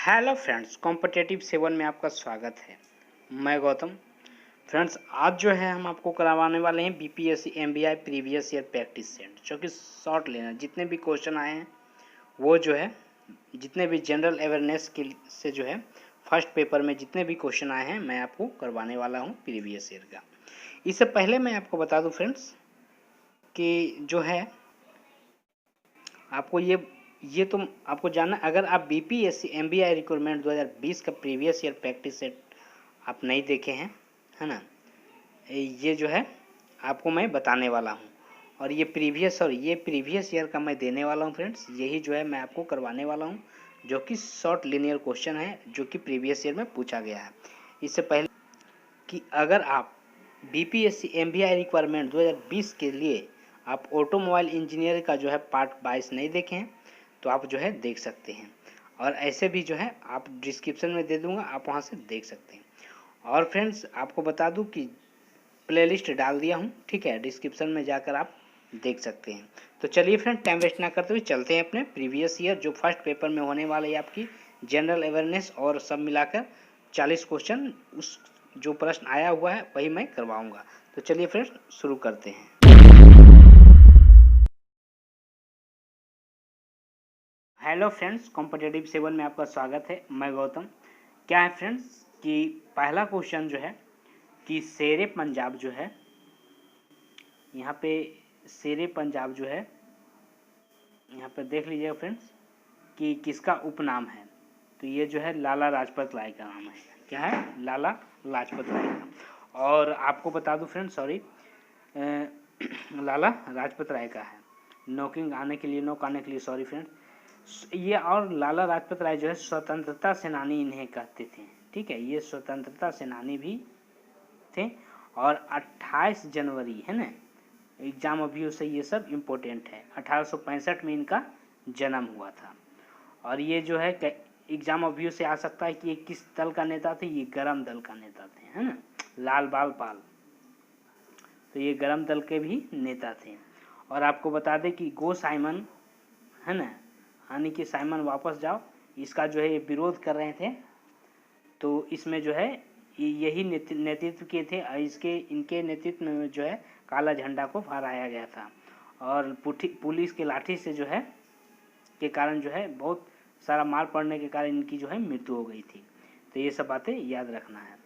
Hello friends, competitive 7 में आपका स्वागत है। मैं गौतम। फ्रेंड्स, आज जो है हम आपको करवाने वाले हैं BPSC MBI previous year practice set, जो कि शॉर्ट लेना जितने भी क्वेश्चन आए हैं वो जो है जितने भी जनरल अवेयरनेस के से जो है फर्स्ट पेपर में जितने भी क्वेश्चन आए हैं मैं आपको करवाने वाला हूँ प्रीवियस ईयर का। इससे पहले मैं आपको बता दूँ फ्रेंड्स कि जो है आपको ये तो आपको जानना, अगर आप बीपीएससी एमबीआई रिक्रूटमेंट 2020 का प्रीवियस ईयर प्रैक्टिस सेट आप नहीं देखे हैं, है ना, ये जो है आपको मैं बताने वाला हूँ। और ये प्रीवियस ईयर का मैं देने वाला हूँ फ्रेंड्स। यही जो है मैं आपको करवाने वाला हूँ, जो कि शॉर्ट लिनियर क्वेश्चन है, जो कि प्रीवियस ईयर में पूछा गया है। इससे पहले कि अगर आप बीपीएससी एमबीआई रिक्वायरमेंट 2020 के लिए आप ऑटोमोबाइल इंजीनियर का जो है पार्ट 22 नहीं देखे हैं तो आप जो है देख सकते हैं, और ऐसे भी जो है आप डिस्क्रिप्शन में दे दूंगा, आप वहां से देख सकते हैं। और फ्रेंड्स, आपको बता दूं कि प्लेलिस्ट डाल दिया हूं, ठीक है, डिस्क्रिप्शन में जाकर आप देख सकते हैं। तो चलिए फ्रेंड, टाइम वेस्ट ना करते हुए चलते हैं अपने प्रीवियस ईयर जो फर्स्ट पेपर में होने वाले आपकी जनरल अवेयरनेस और सब मिलाकर 40 क्वेश्चन, उस जो प्रश्न आया हुआ है वही मैं करवाऊंगा। तो चलिए फ्रेंड्स, शुरू करते हैं। हेलो फ्रेंड्स, कॉम्पिटिटिव 7 में आपका स्वागत है। मैं गौतम। क्या है फ्रेंड्स कि पहला क्वेश्चन जो है कि शेरे पंजाब जो है, यहाँ पे शेरे पंजाब जो है, यहाँ पे देख लीजिएगा फ्रेंड्स कि किसका उपनाम है। तो ये जो है लाला लाजपत राय का नाम है। क्या है? लाला लाजपत राय का। और आपको बता दूं फ्रेंड्स, सॉरी, लाला लाजपत राय का है। नोक आने के लिए सॉरी फ्रेंड्स। ये और लाला लाजपत राय जो है स्वतंत्रता सेनानी इन्हें कहते थे, ठीक है, ये स्वतंत्रता सेनानी भी थे। और 28 जनवरी है ना, एग्जाम अभी से ये सब इम्पोर्टेंट है, 1865 में इनका जन्म हुआ था। और ये जो है एग्जाम अभी से आ सकता है कि ये किस दल का नेता थे। ये गरम दल का नेता थे, है ना, लाल बाल पाल। तो ये गरम दल के भी नेता थे। और आपको बता दें कि गो साइमन, है ना, यानी कि साइमन वापस जाओ, इसका जो है ये विरोध कर रहे थे। तो इसमें जो है यही नेतृत्व के थे, इनके नेतृत्व में जो है काला झंडा को फहराया गया था। और पुलिस के लाठी से जो है के कारण जो है बहुत सारा मार पड़ने के कारण इनकी जो है मृत्यु हो गई थी। तो ये सब बातें याद रखना है।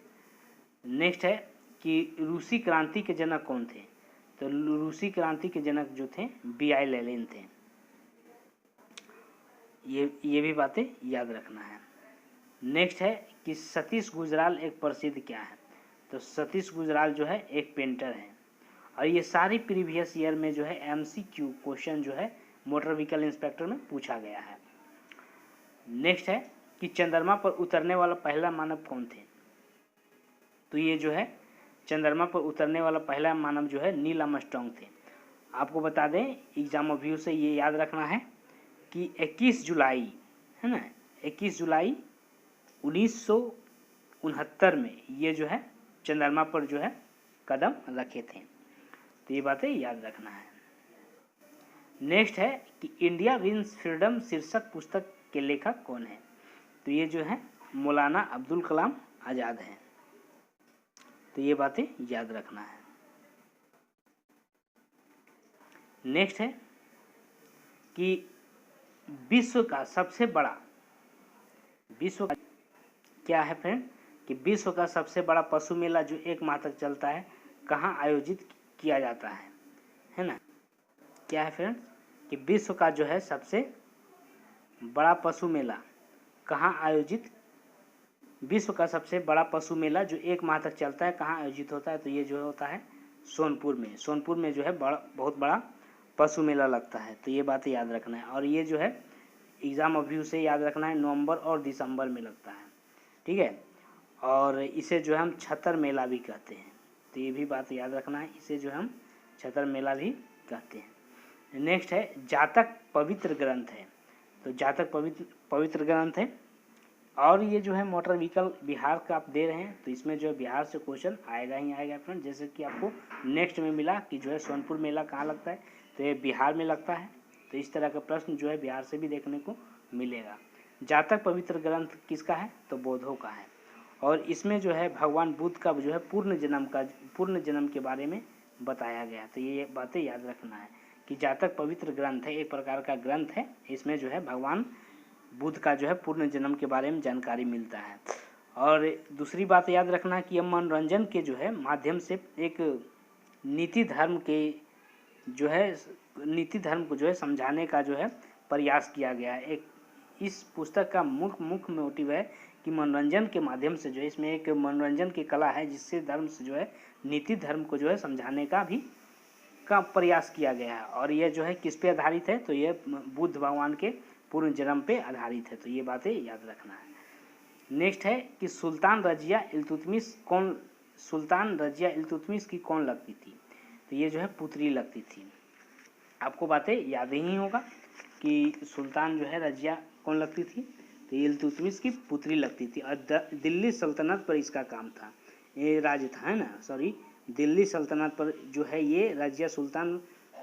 नेक्स्ट है कि रूसी क्रांति के जनक कौन थे। तो रूसी क्रांति के जनक जो थे B.I. लेनिन थे। ये भी बातें याद रखना है। नेक्स्ट है कि सतीश गुजराल एक प्रसिद्ध क्या है। तो सतीश गुजराल जो है एक पेंटर है। और ये सारी प्रीवियस ईयर में जो है MCQ क्वेश्चन जो है मोटर व्हीकल इंस्पेक्टर में पूछा गया है। नेक्स्ट है कि चंद्रमा पर उतरने वाला पहला मानव कौन थे। तो ये जो है चंद्रमा पर उतरने वाला पहला मानव जो है नील आर्मस्ट्रांग थे। आपको बता दें, एग्जाम व्यू से ये याद रखना है कि 21 जुलाई, है ना, 21 जुलाई 1969 में ये जो है चंद्रमा पर जो है कदम रखे थे। तो ये बातें याद रखना है। नेक्स्ट है कि इंडिया विंस फ्रीडम शीर्षक पुस्तक के लेखक कौन है। तो ये जो है मौलाना अब्दुल कलाम आज़ाद हैं। तो ये बातें याद रखना है। नेक्स्ट है कि विश्व का क्या है फ्रेंड कि विश्व का सबसे बड़ा पशु मेला जो 1 माह तक चलता है कहाँ आयोजित किया जाता है ना। क्या है फ्रेंड कि विश्व का जो है सबसे बड़ा पशु मेला कहाँ आयोजित, विश्व का सबसे बड़ा पशु मेला जो 1 माह तक चलता है कहाँ आयोजित होता है। तो ये जो होता है सोनपुर में। सोनपुर में जो है बहुत बड़ा पशु मेला लगता है। तो ये बातें याद रखना है। और ये जो है एग्जाम अभी से याद रखना है, नवंबर और दिसंबर में लगता है, ठीक है। और इसे जो है हम छतर मेला भी कहते हैं। तो ये भी बात याद रखना है, इसे जो हम छतर मेला भी कहते हैं। नेक्स्ट है जातक पवित्र ग्रंथ है। तो जातक पवित्र ग्रंथ है। और ये जो है मोटर व्हीकल बिहार का आप दे रहे हैं, तो इसमें जो है बिहार से क्वेश्चन आएगा ही आएगा फ्रेंड। जैसे कि आपको नेक्स्ट में मिला कि जो है सोनपुर मेला कहाँ लगता है, तो ये बिहार में लगता है। तो इस तरह का प्रश्न जो है बिहार से भी देखने को मिलेगा। जातक पवित्र ग्रंथ किसका है? तो बौद्धों का है। और इसमें जो है भगवान बुद्ध का जो है पूर्ण जन्म के बारे में बताया गया। तो ये बातें याद रखना है कि जातक पवित्र ग्रंथ है, एक प्रकार का ग्रंथ है। इसमें जो है भगवान बुद्ध का जो है पूर्ण जन्म के बारे में जानकारी मिलता है। और दूसरी बात याद रखना कि यह मनोरंजन के जो है माध्यम से एक नीति धर्म को जो है समझाने का जो है प्रयास किया गया है। एक इस पुस्तक का मुख्य मोटिव है कि मनोरंजन के माध्यम से जो है, इसमें एक मनोरंजन की कला है जिससे धर्म से जो है नीति धर्म को जो है समझाने का प्रयास किया गया है। और यह जो है किस पे आधारित है? तो यह बुद्ध भगवान के पूर्ण जन्म पे आधारित है। तो ये बातें याद रखना है। नेक्स्ट है कि सुल्तान रजिया इल्तुतमिश की कौन लगती थी? तो ये जो है पुत्री लगती थी। आपको बातें याद ही होगा कि सुल्तान जो है रजिया कौन लगती थी? तो ये इल्तुतमिश की पुत्री लगती थी। और दिल्ली सल्तनत पर इसका काम था, ये राज था, है ना, सॉरी, दिल्ली सल्तनत पर जो है ये रजिया सुल्तान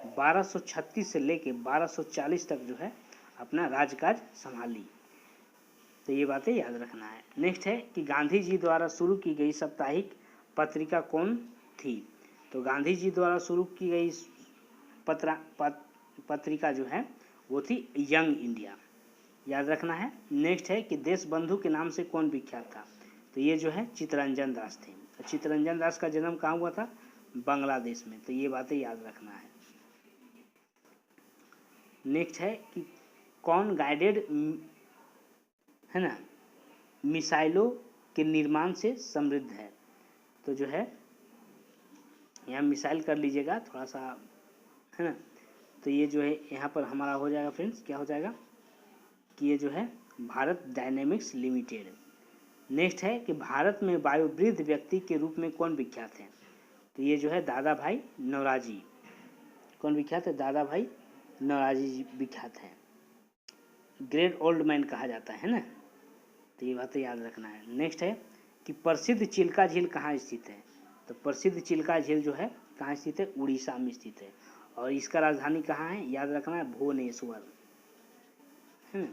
1236 से लेके 1240 तक जो है अपना राजकाज संभाली। तो ये बातें याद रखना है। नेक्स्ट है कि गांधी जी द्वारा शुरू की गई साप्ताहिक पत्रिका कौन थी? तो गांधी जी द्वारा शुरू की गई पत्रिका जो है वो थी यंग इंडिया, याद रखना है। नेक्स्ट है कि देश बंधु के नाम से कौन विख्यात था? तो ये जो है चित्तरंजन दास थे। तो चित्तरंजन दास का जन्म कहाँ हुआ था? बांग्लादेश में। तो ये बातें याद रखना है। नेक्स्ट है कि कौन गाइडेड है ना मिसाइलों के निर्माण से समृद्ध है? तो जो है यहाँ मिसाइल कर लीजिएगा थोड़ा सा, है ना। तो ये जो है यहाँ पर हमारा हो जाएगा फ्रेंड्स, क्या हो जाएगा कि ये जो है भारत डायनेमिक्स लिमिटेड। नेक्स्ट है कि भारत में वायुवृद्ध व्यक्ति के रूप में कौन विख्यात है? तो ये जो है दादा भाई नौरोजी। कौन विख्यात है? दादा भाई नौरोजी जी विख्यात है। ग्रेट ओल्ड मैन कहा जाता है ना। तो ये बातें याद रखना है। नेक्स्ट है कि प्रसिद्ध चिल्का झील कहाँ स्थित है? तो प्रसिद्ध चिल्का झील जो है कहाँ स्थित है? उड़ीसा में स्थित है। और इसका राजधानी कहाँ है? याद रखना है भुवनेश्वर, है ना।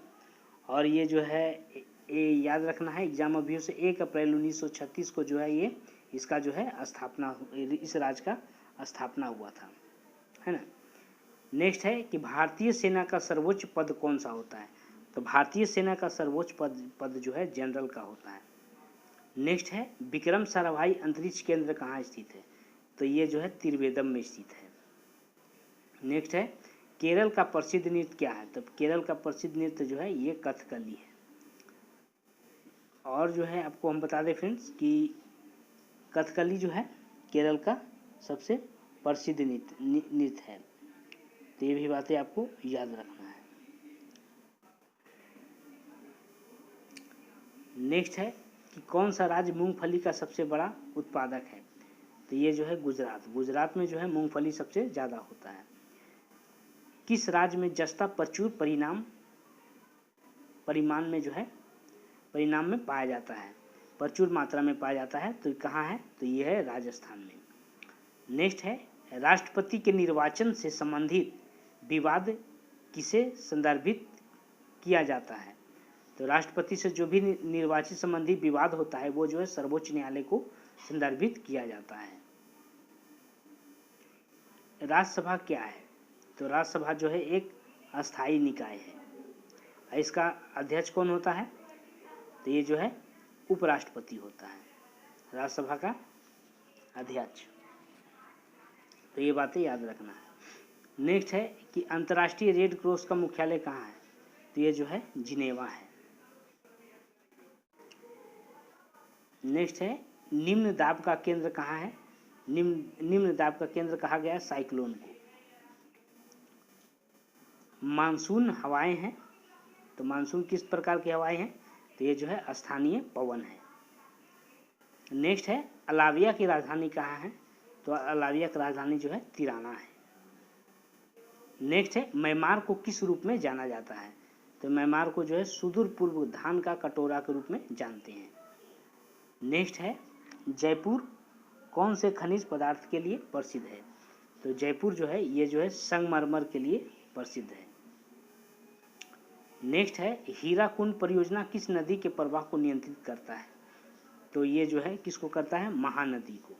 और ये जो है ये याद रखना है एग्जाम अभी से 1 अप्रैल 1936 को जो है ये इसका जो है इस राज्य का स्थापना हुआ था, है ना। नेक्स्ट है कि भारतीय सेना का सर्वोच्च पद कौन सा होता है? तो भारतीय सेना का सर्वोच्च पद जो है जनरल का होता है। नेक्स्ट है विक्रम साराभाई अंतरिक्ष केंद्र कहाँ स्थित है? तो ये जो है त्रिवेंद्रम में स्थित है। नेक्स्ट है केरल का प्रसिद्ध नृत्य क्या है? तो केरल का प्रसिद्ध नृत्य जो है ये कथकली है। और जो है आपको हम बता दें फ्रेंड्स कि कथकली जो है केरल का सबसे प्रसिद्ध नृत्य है। तो ये भी बातें आपको याद रखना है। नेक्स्ट है कि कौन सा राज्य मूंगफली का सबसे बड़ा उत्पादक है? तो ये जो है गुजरात में जो है मूंगफली सबसे ज़्यादा होता है। किस राज्य में जस्ता प्रचुर परिमाण में पाया जाता है? प्रचुर मात्रा में पाया जाता है। तो कहाँ है? तो ये है राजस्थान में। नेक्स्ट है राष्ट्रपति के निर्वाचन से संबंधित विवाद किसे संदर्भित किया जाता है? तो राष्ट्रपति से जो भी निर्वाचित संबंधी विवाद होता है वो जो है सर्वोच्च न्यायालय को संदर्भित किया जाता है। राज्यसभा क्या है? तो राज्यसभा जो है एक अस्थायी निकाय है। इसका अध्यक्ष कौन होता है? तो ये जो है उपराष्ट्रपति होता है राज्यसभा का अध्यक्ष। तो ये बातें याद रखना है। नेक्स्ट है कि अंतर्राष्ट्रीय रेड क्रॉस का मुख्यालय कहाँ है? तो ये जो है जिनेवा है। नेक्स्ट है निम्न दाब का केंद्र कहाँ है? निम्न दाब का केंद्र कहा गया है साइक्लोन को। मानसून हवाएं हैं। तो मानसून किस प्रकार की हवाएं हैं? तो ये जो है स्थानीय पवन है। नेक्स्ट है अलाविया की राजधानी कहाँ है? तो अलाविया की राजधानी जो है तिराना है। नेक्स्ट है म्यांमार को किस रूप में जाना जाता है? तो म्यांमार को जो है सुदूर पूर्व धान का कटोरा के रूप में जानते हैं। नेक्स्ट है जयपुर कौन से खनिज पदार्थ के लिए प्रसिद्ध है? तो जयपुर जो है ये जो है संगमरमर के लिए प्रसिद्ध है। नेक्स्ट है हीराकुंड परियोजना किस नदी के प्रवाह को नियंत्रित करता है? तो ये जो है किसको करता है? महानदी को।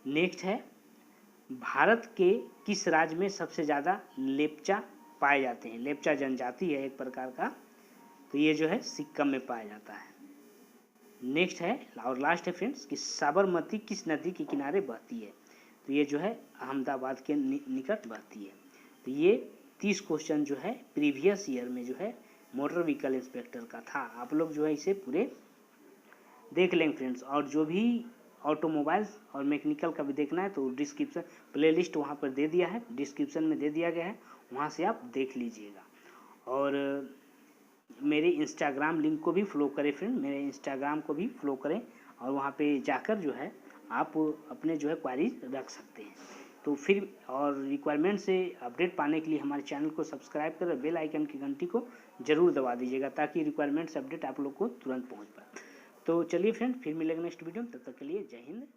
नेक्स्ट है भारत के किस राज्य में सबसे ज़्यादा लेप्चा पाए जाते हैं? लेप्चा जनजाति है एक प्रकार का, तो ये जो है सिक्किम में पाया जाता है। नेक्स्ट है और लास्ट है फ्रेंड्स कि साबरमती किस नदी के किनारे बहती है? तो ये जो है अहमदाबाद के निकट बहती है। तो ये 30 क्वेश्चन जो है प्रीवियस ईयर में जो है मोटर व्हीकल इंस्पेक्टर का था। आप लोग जो है इसे पूरे देख लेंगे फ्रेंड्स। और जो भी ऑटोमोबाइल्स और मैकेनिकल का भी देखना है तो डिस्क्रिप्शन प्लेलिस्ट वहाँ पर दे दिया है, डिस्क्रिप्शन में दे दिया गया है, वहाँ से आप देख लीजिएगा। और मेरे इंस्टाग्राम लिंक को भी फॉलो करें फ्रेंड, मेरे इंस्टाग्राम को भी फॉलो करें और वहाँ पे जाकर जो है आप अपने जो है क्वारीज रख सकते हैं। तो फिर और रिक्वायरमेंट से अपडेट पाने के लिए हमारे चैनल को सब्सक्राइब कर बेल आइकन की घंटी को जरूर दबा दीजिएगा ताकि रिक्वायरमेंट से अपडेट आप लोग को तुरंत पहुँच पाए। तो चलिए फ्रेंड फिर मिलेंगे नेक्स्ट वीडियो में, तब तक के लिए जय हिंद।